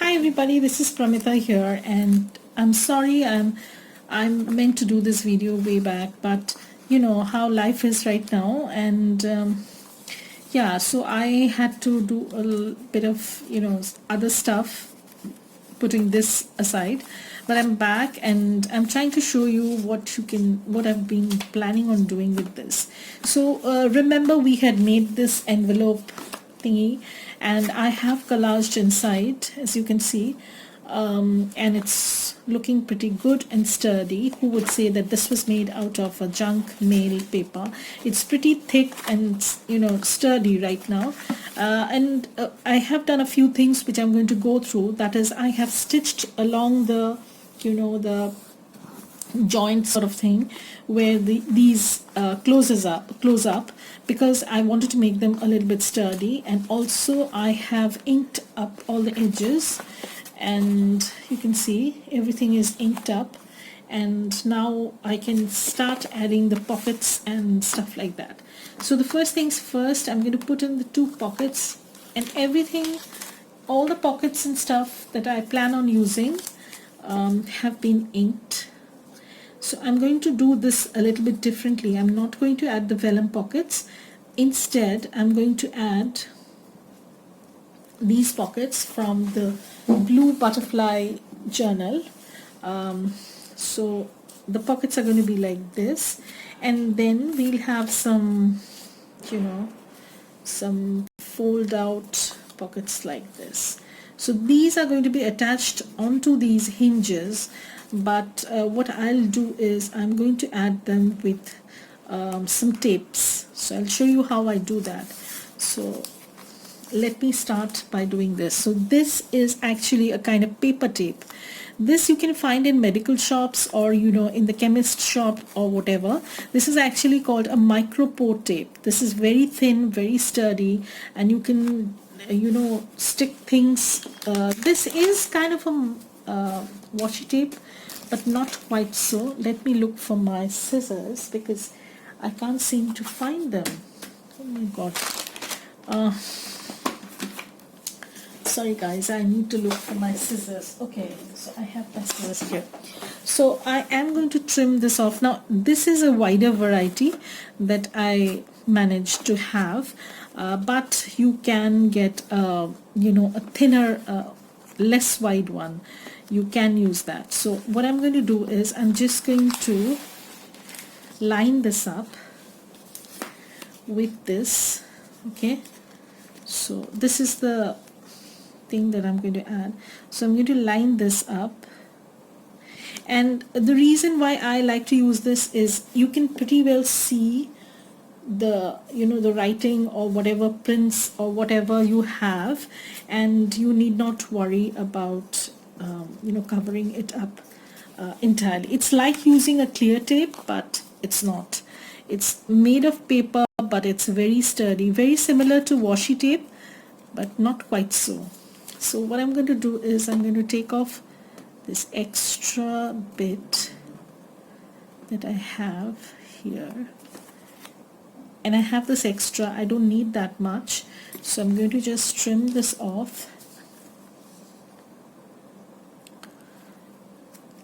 Hi everybody, this is Pramitha here, and I'm sorry I'm meant to do this video way back, but you know how life is right now, and yeah, so I had to do a bit of other stuff, putting this aside, but I'm back and I'm trying to show you what I've been planning on doing with this. So remember we had made this envelope thingy, and I have collaged inside, as you can see, and it's looking pretty good and sturdy. Who would say that this was made out of a junk mail paper? It's pretty thick and sturdy right now, and I have done a few things which I'm going to go through. That is, I have stitched along the the joint sort of thing where these close up, because I wanted to make them a little bit sturdy, and also I have inked up all the edges, and you can see everything is inked up, and now I can start adding the pockets and stuff like that. So the first things first, I'm going to put in the 2 pockets, and everything, all the pockets and stuff that I plan on using have been inked. So I'm going to do this a little bit differently. I'm not going to add the vellum pockets. Instead, I'm going to add these pockets from the Blue Butterfly journal. So the pockets are going to be like this, and then we'll have some some fold out pockets like this. So these are going to be attached onto these hinges, but what I'll do is I'm going to add them with some tapes. So I'll show you how I do that. So let me start by doing this. So this is actually a kind of paper tape. This you can find in medical shops, or in the chemist shop or whatever. This is actually called a micropore tape. This is very thin, very sturdy, and you can stick things. This is kind of a washi tape, but not quite so. Let me look for my scissors because I can't seem to find them. Oh my god. Sorry guys, I need to look for my scissors. Okay, so I have my scissors here. So I am going to trim this off. Now this is a wider variety that I managed to have, but you can get a thinner, less wide one. You can use that. So what I'm going to do is I'm just going to line this up with this. Okay, so this is the thing that I'm going to add. So I'm going to line this up, and the reason why I like to use this is you can pretty well see the the writing or whatever prints or whatever you have, and you need not worry about covering it up entirely. It's like using a clear tape, but it's not. It's made of paper, but it's very sturdy, very similar to washi tape, but not quite so. So what I'm going to do is I'm going to take off this extra bit that I have here, and I have this extra. I don't need that much, so I'm going to just trim this off,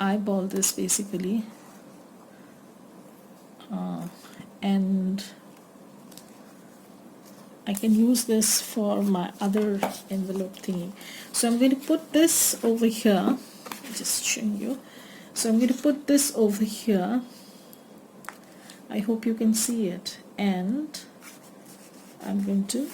eyeball this basically, and I can use this for my other envelope thingy. So I'm going to put this over here, just showing you. So I'm going to put this over here. I hope you can see it, and I'm going to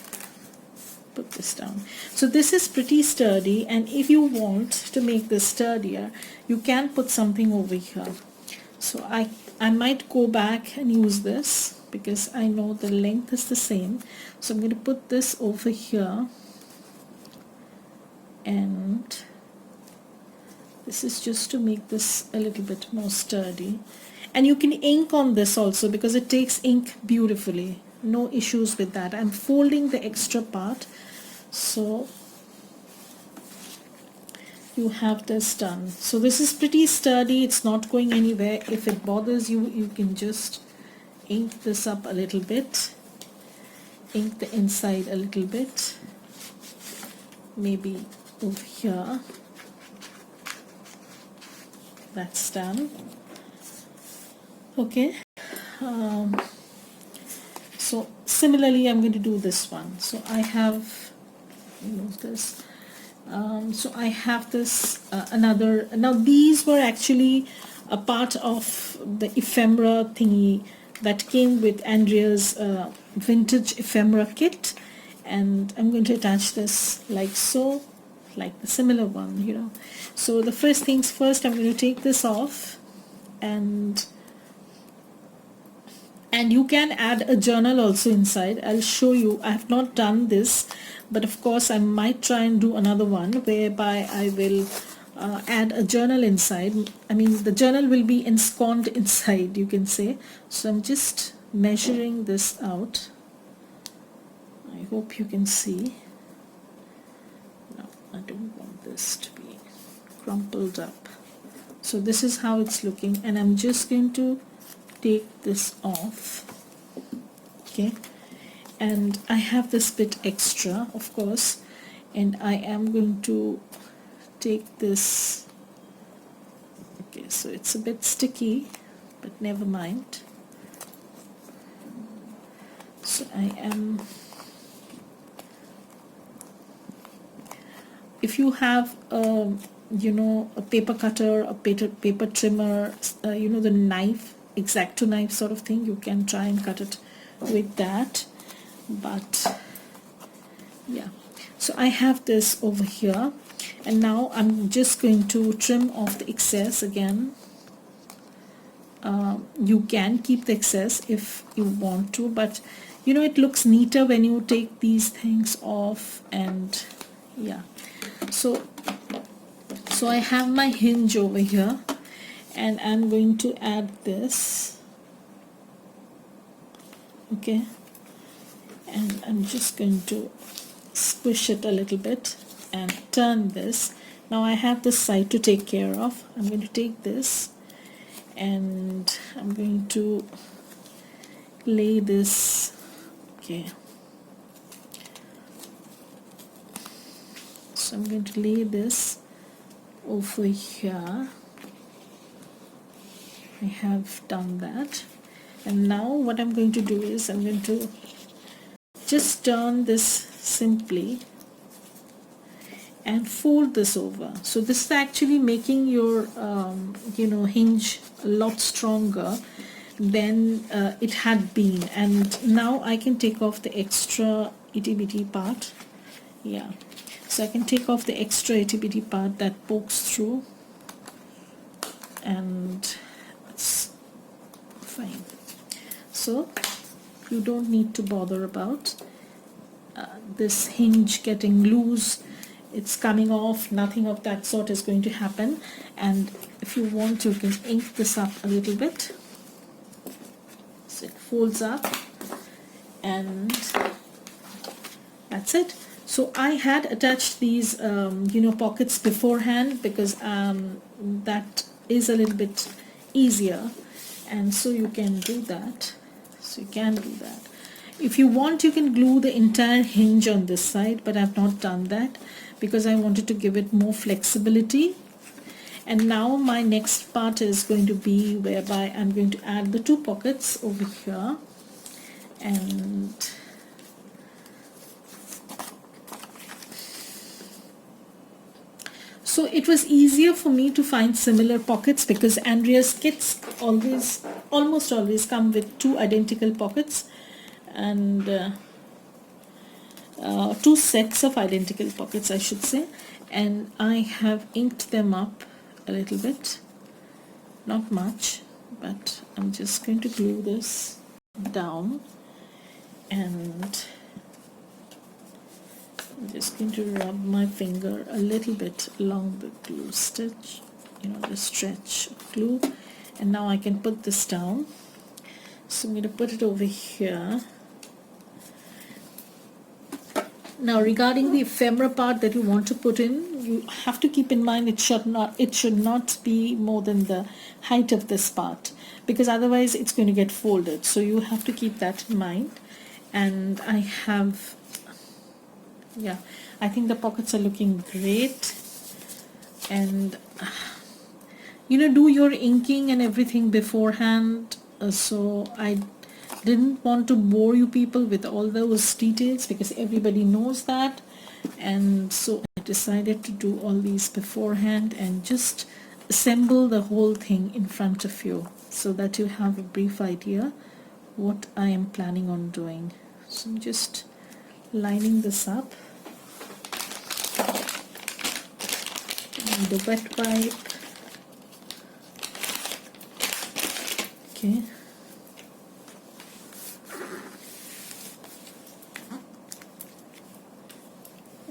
put this down. So this is pretty sturdy, and if you want to make this sturdier, you can put something over here. So I might go back and use this because I know the length is the same. So I'm going to put this over here, and this is just to make this a little bit more sturdy. And you can ink on this also because it takes ink beautifully. No issues with that. I'm folding the extra part, so you have this done. So this is pretty sturdy. It's not going anywhere. If it bothers you, you can just ink this up a little bit, ink the inside a little bit, maybe over here. That's done. Okay. So similarly I'm going to do this one. So I have this. So I have this another. Now these were actually a part of the ephemera thingy that came with Andrea's vintage ephemera kit, and I'm going to attach this like so, like the similar one, you know. So the first things first, I'm going to take this off, and you can add a journal also inside. I'll show you. I have not done this, but of course I might try and do another one whereby I will add a journal inside. I mean, the journal will be ensconced inside, you can say. So I'm just measuring this out. I hope you can see. No, I don't want this to be crumpled up. So this is how it's looking, and I'm just going to take this off. Okay, and I have this bit extra, of course, and I am going to take this. Okay, so it's a bit sticky, but never mind. So I am, if you have a, you know, a paper cutter, a paper trimmer, you know, the knife, X-Acto knife sort of thing, you can try and cut it with that. But yeah, so I have this over here, and now I'm just going to trim off the excess again. You can keep the excess if you want to, but you know, it looks neater when you take these things off. And yeah, so I have my hinge over here, and I'm going to add this. Okay, and I'm just going to squish it a little bit and turn this. Now I have this side to take care of. I'm going to take this and I'm going to lay this. Okay, so I'm going to lay this over here. I have done that, and now what I'm going to do is I'm going to just turn this simply and fold this over. So this is actually making your you know, hinge a lot stronger than it had been. And now I can take off the extra itty bitty part. Yeah, so I can take off the extra itty bitty part that pokes through, and it's fine. So you don't need to bother about this hinge getting loose, it's coming off, nothing of that sort is going to happen. And if you want to, you can ink this up a little bit. So it folds up, and that's it. So I had attached these you know, pockets beforehand, because that is a little bit easier, and so you can do that. So you can do that. If you want, you can glue the entire hinge on this side, but I've not done that because I wanted to give it more flexibility. And now my next part is going to be whereby I'm going to add the two pockets over here, and so it was easier for me to find similar pockets because Andrea's kits almost always come with two identical pockets, and two sets of identical pockets, I should say. And I have inked them up a little bit, not much, but I'm just going to glue this down, and I'm just going to rub my finger a little bit along the glue stitch, you know, the stretch of glue, and now I can put this down. So I'm going to put it over here. Now regarding the ephemera part that you want to put in, you have to keep in mind it should not be more than the height of this part, because otherwise it's going to get folded. So you have to keep that in mind. And I have, yeah, I think the pockets are looking great. And do your inking and everything beforehand, so I didn't want to bore you people with all those details because everybody knows that, and so I decided to do all these beforehand and just assemble the whole thing in front of you so that you have a brief idea what I am planning on doing. So I'm just lining this up, and the wet wipe. Okay,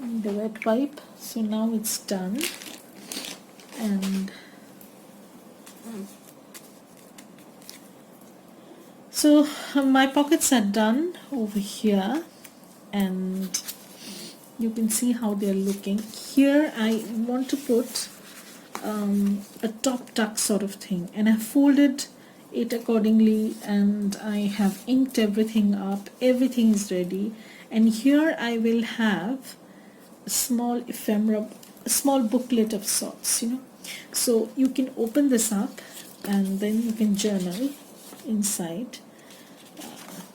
and the wet wipe. So now it's done, and so my pockets are done over here, and you can see how they're looking. Here I want to put a top tuck sort of thing, and I folded it accordingly, and I have inked everything up. Everything is ready, and here I will have a small ephemera, a small booklet of sorts, so you can open this up and then you can journal inside.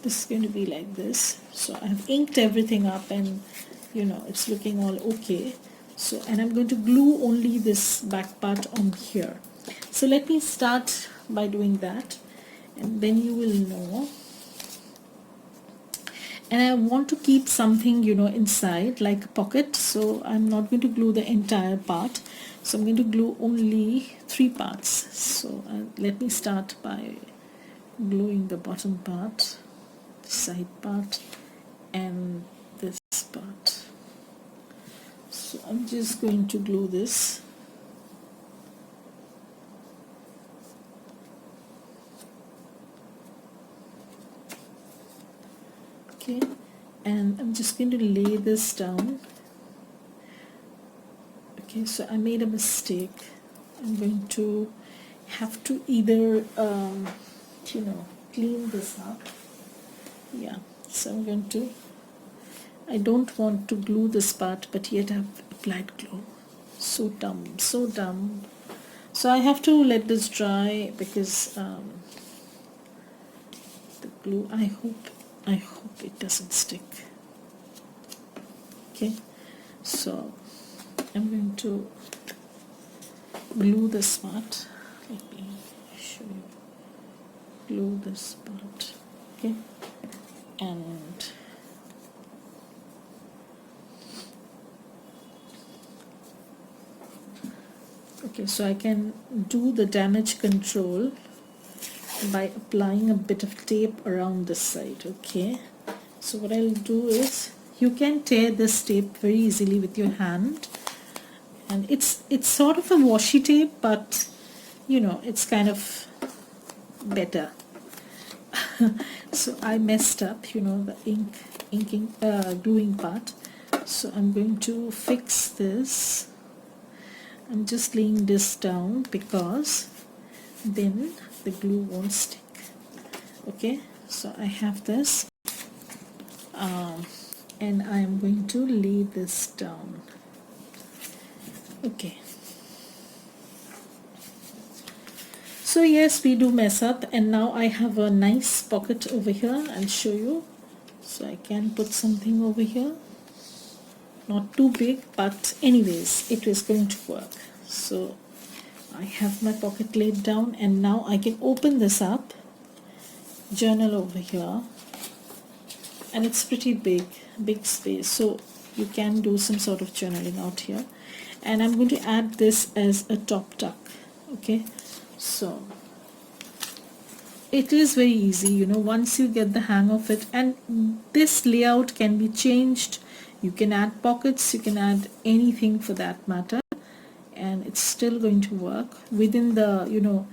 This is going to be like this. So I've inked everything up, and it's looking all okay. So, and I'm going to glue only this back part on here. So let me start by doing that, and then you will know. And I want to keep something inside, like a pocket, so I'm not going to glue the entire part. So I'm going to glue only 3 parts. So let me start by gluing the bottom part, the side part, and this part. So I'm just going to glue this. Okay, and I'm just going to lay this down. Okay, so I made a mistake. I'm going to have to either clean this up. Yeah, so I'm going to, I don't want to glue this part, but yet I've applied glue. So dumb, so dumb. So I have to let this dry because the glue, I hope it doesn't stick. Okay, so I'm going to glue this part. Let me show you. Glue this part. Okay, and okay, so I can do the damage control by applying a bit of tape around this side. Okay, so what I'll do is, you can tear this tape very easily with your hand, and it's sort of a washi tape, but it's kind of better. So I messed up the gluing part, so I'm going to fix this. I'm just laying this down because then the glue won't stick. Okay, so I have this, and I am going to lay this down. Okay, so yes, we do mess up, and now I have a nice pocket over here. I'll show you. So I can put something over here, not too big, but anyways it is going to work. So I have my pocket laid down, and now I can open this up, journal over here, and it's pretty big space, so you can do some sort of journaling out here. And I'm going to add this as a top tuck. Okay, so it is very easy, once you get the hang of it, and this layout can be changed. You can add pockets, you can add anything for that matter, and it's still going to work within the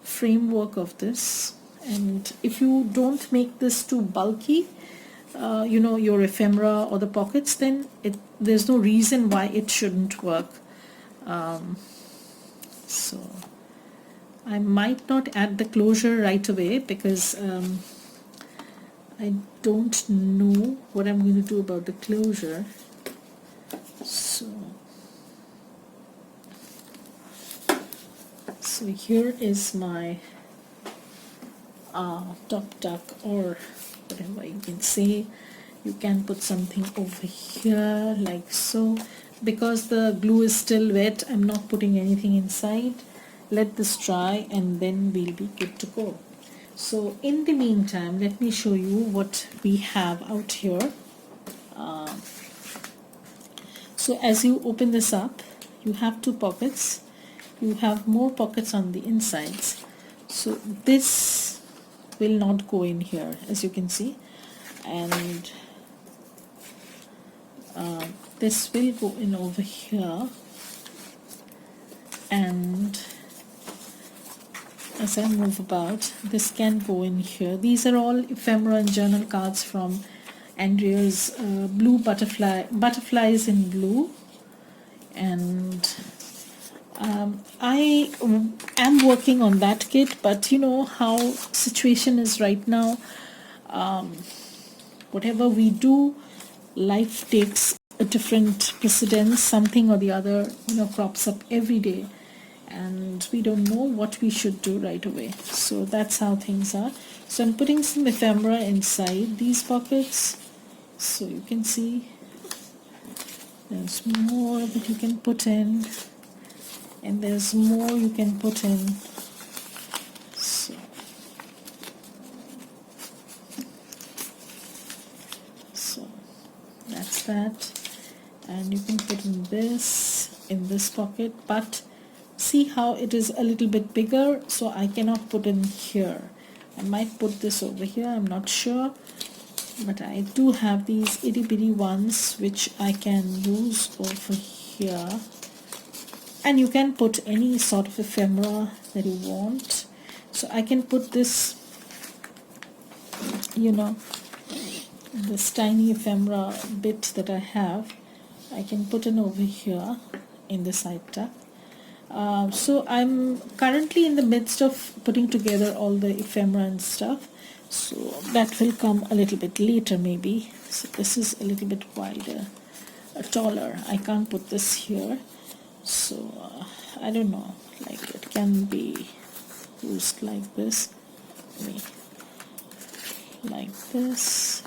framework of this. And if you don't make this too bulky, your ephemera or the pockets, then there's no reason why it shouldn't work. So I might not add the closure right away because I don't know what I'm going to do about the closure. So here is my top tuck, or whatever you can say. You can put something over here like so. Because the glue is still wet, I'm not putting anything inside. Let this dry and then we'll be good to go. So in the meantime, let me show you what we have out here. So as you open this up, you have two pockets. You have more pockets on the insides. So this will not go in here, as you can see, and this will go in over here. And as I move about, this can go in here. These are all ephemera and journal cards from Andrea's blue butterflies in blue. And I am working on that kit, but you know how situation is right now. Whatever we do, life takes a different precedence. Something or the other, you know, crops up every day, and we don't know what we should do right away. So that's how things are. So I'm putting some ephemera inside these pockets, so you can see there's more that you can put in, and there's more you can put in. So that's that. And you can put in this pocket, but see how it is a little bit bigger, so I cannot put in here. I might put this over here, I'm not sure, but I do have these itty bitty ones which I can use over here. And you can put any sort of ephemera that you want. So I can put this, you know, this tiny ephemera bit that I have, I can put in over here in the side tuck. So I'm currently in the midst of putting together all the ephemera and stuff, so that will come a little bit later maybe. So this is a little bit wider, taller. I can't put this here, so I don't know, like it can be used like this, like this.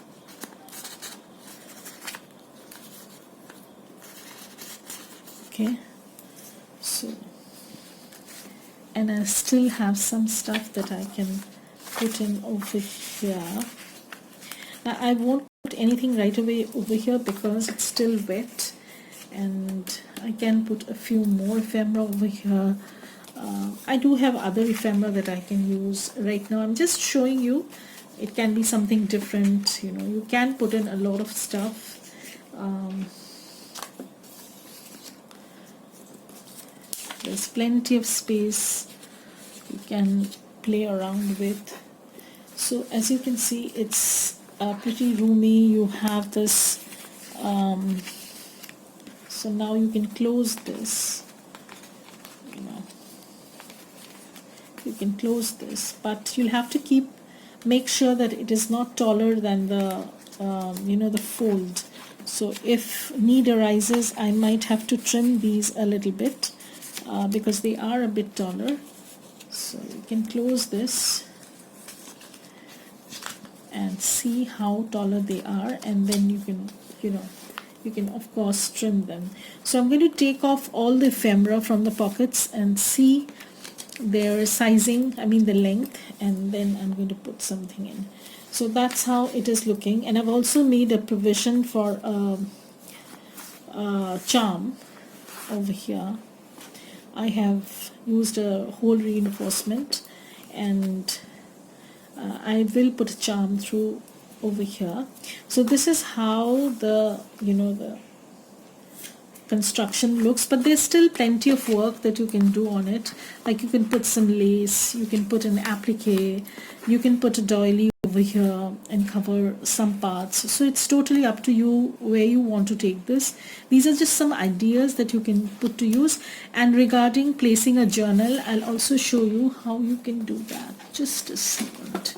Okay, so, and I still have some stuff that I can put in over here. Now I won't put anything right away over here because it's still wet, and I can put a few more ephemera over here. I do have other ephemera that I can use right now. I'm just showing you, it can be something different, you know, you can put in a lot of stuff. There's plenty of space you can play around with. So as you can see, it's pretty roomy. You have this, so now you can close this, you know, you can close this, but you'll have to make sure that it is not taller than the you know, the fold. So if need arises, I might have to trim these a little bit because they are a bit taller. So you can close this and see how taller they are, and then you can, you know, you can of course trim them. So I'm going to take off all the ephemera from the pockets and see their sizing, I mean the length, and then I'm going to put something in. So that's how it is looking. And I've also made a provision for a charm over here. I have used a hole reinforcement, and I will put a charm through over here. So this is how the, you know, the construction looks, but there's still plenty of work that you can do on it. Like you can put some lace, you can put an applique, you can put a doily over here and cover some parts. So it's totally up to you where you want to take this. These are just some ideas that you can put to use. And regarding placing a journal, I'll also show you how you can do that. Just a second.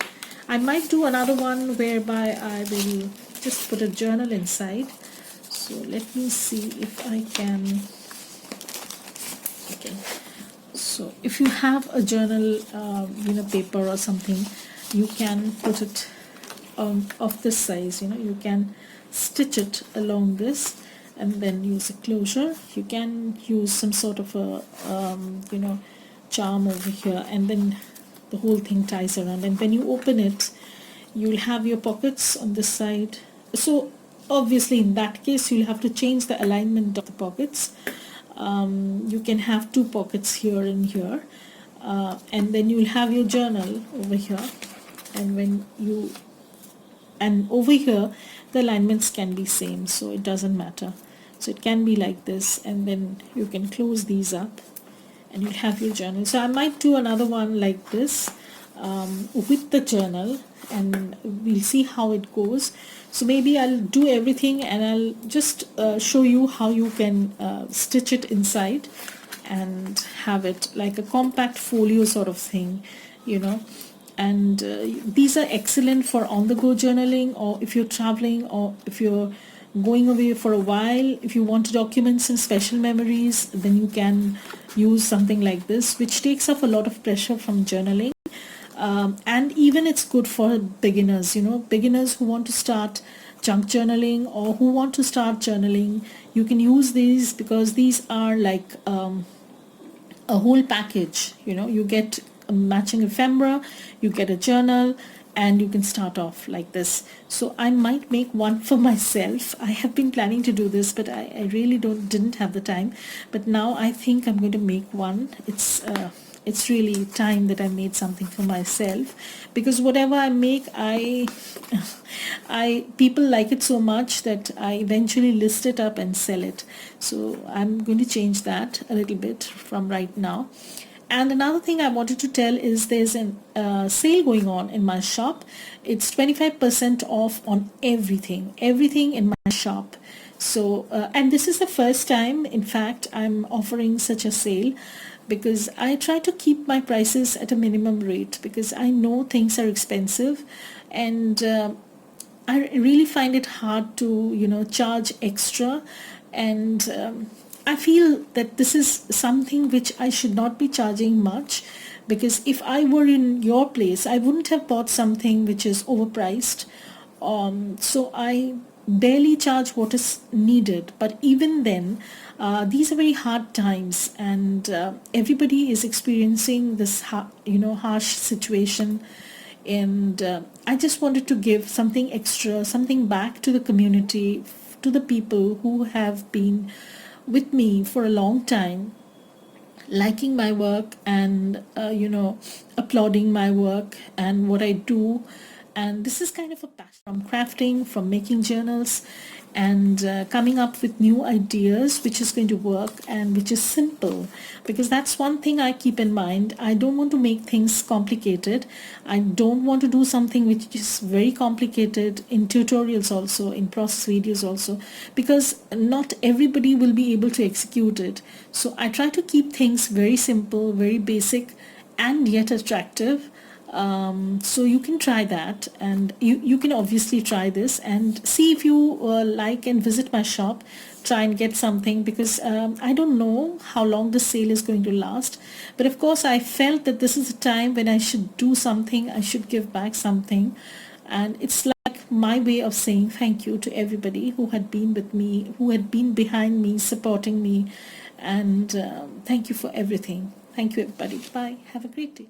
I might do another one whereby I will just put a journal inside. So let me see if I can. Okay, so if you have a journal, paper or something, you can put it of this size. You can stitch it along this and then use a closure. You can use some sort of a charm over here, and then the whole thing ties around, and when you open it, you'll have your pockets on this side. So obviously in that case you'll have to change the alignment of the pockets. You can have two pockets here and here, and then you'll have your journal over here, and over here the alignments can be same, so it doesn't matter. So it can be like this, and then you can close these up and you'll have your journal. So I might do another one like this with the journal, and we'll see how it goes. So maybe I'll do everything and I'll just show you how you can stitch it inside and have it like a compact folio sort of thing, and these are excellent for on-the-go journaling, or if you're traveling, or if you're going away for a while. If you want to document some special memories, then you can use something like this, which takes off a lot of pressure from journaling. And even it's good for beginners, beginners who want to start junk journaling or who want to start journaling. You can use these because these are like a whole package. You get a matching ephemera, you get a journal, and you can start off like this. So I might make one for myself. I have been planning to do this, but I really didn't have the time. But now I think I'm going to make one. It's really time that I made something for myself, because whatever I make, people like it so much that I eventually list it up and sell it. So I'm going to change that a little bit from right now. And another thing I wanted to tell is there's a sale going on in my shop. It's 25% off on everything in my shop. So and this is the first time, in fact, I'm offering such a sale, because I try to keep my prices at a minimum rate, because I know things are expensive, and I really find it hard to charge extra, and I feel that this is something which I should not be charging much, because if I were in your place, I wouldn't have bought something which is overpriced. So I barely charge what is needed. But even then, these are very hard times, and everybody is experiencing this harsh situation, and I just wanted to give something extra, something back to the community, to the people who have been with me for a long time, liking my work, and applauding my work and what I do. And this is kind of a passion from crafting, from making journals, and coming up with new ideas which is going to work and which is simple, because that's one thing I keep in mind. I don't want to make things complicated. I don't want to do something which is very complicated in tutorials also, in process videos also, because not everybody will be able to execute it. So I try to keep things very simple, very basic, and yet attractive. So you can try that, and you can obviously try this and see if you like, and visit my shop, try and get something, because I don't know how long the sale is going to last. But of course I felt that this is a time when I should do something, I should give back something, and it's like my way of saying thank you to everybody who had been with me, who had been behind me, supporting me, and thank you for everything. Thank you everybody. Bye. Have a great day.